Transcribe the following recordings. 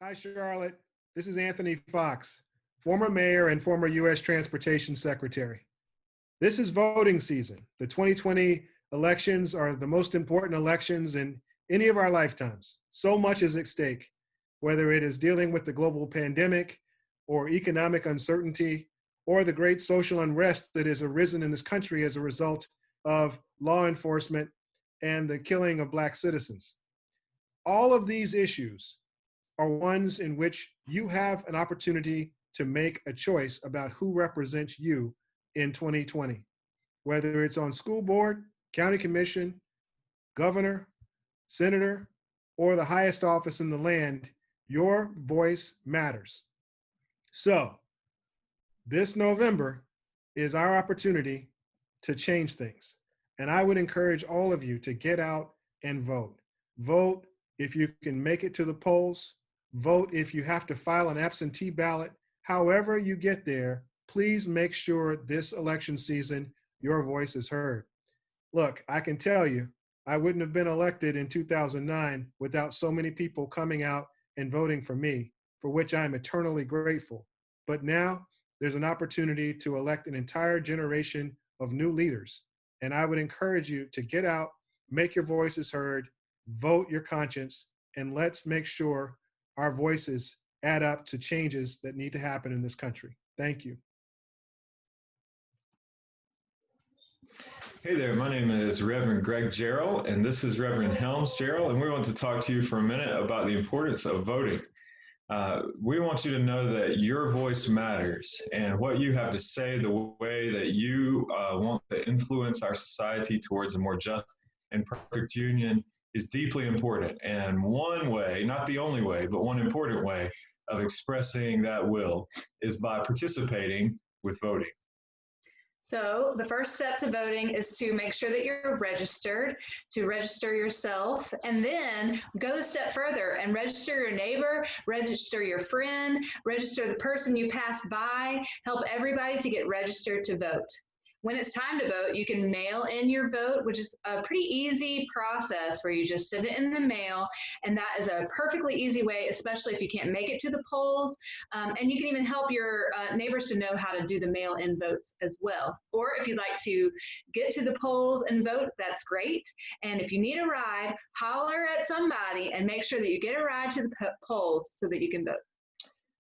Hi, Charlotte. This is Anthony Fox, former mayor and former U.S. Transportation Secretary. This is voting season. The 2020 elections are the most important elections in any of our lifetimes. So much is at stake, whether it is dealing with the global pandemic or economic uncertainty or the great social unrest that has arisen in this country as a result of law enforcement and the killing of Black citizens. All of these issues are ones in which you have an opportunity to make a choice about who represents you in 2020, whether it's on school board, county commission, governor, senator, or the highest office in the land. Your voice matters. So this November is our opportunity to change things. And I would encourage all of you to get out and vote. Vote if you can make it to the polls. Vote if you have to file an absentee ballot. However you get there, please make sure this election season your voice is heard. Look, I can tell you, I wouldn't have been elected in 2009 without so many people coming out and voting for me, for which I'm eternally grateful. But now there's an opportunity to elect an entire generation of new leaders. And I would encourage you to get out, make your voices heard, vote your conscience, and let's make sure our voices add up to changes that need to happen in this country. Thank you. Hey there, my name is Reverend Greg Jarrell, and this is Reverend Helms Jarrell, and we want to talk to you for a minute about the importance of voting. We want you to know that your voice matters, and what you have to say, the way that you want to influence our society towards a more just and perfect union is deeply important. And one way, not the only way, but one important way of expressing that will is by participating with voting. So the first step to voting is to make sure that you're registered, to register yourself, and then go a step further and register your neighbor, register your friend, register the person you pass by, help everybody to get registered to vote. When it's time to vote, you can mail in your vote, which is a pretty easy process where you just send it in the mail. And that is a perfectly easy way, especially if you can't make it to the polls. And you can even help your neighbors to know how to do the mail-in votes as well. Or if you'd like to get to the polls and vote, that's great. And if you need a ride, holler at somebody and make sure that you get a ride to the polls so that you can vote.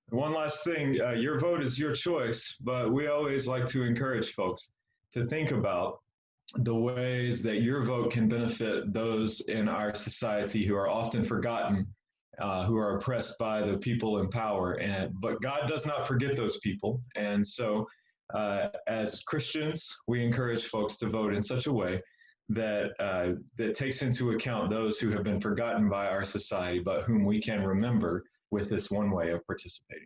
One last thing, your vote is your choice, but we always like to encourage folks to think about the ways that your vote can benefit those in our society who are often forgotten, who are oppressed by the people in power. But God does not forget those people. And so as Christians, we encourage folks to vote in such a way that, that takes into account those who have been forgotten by our society, but whom we can remember with this one way of participating.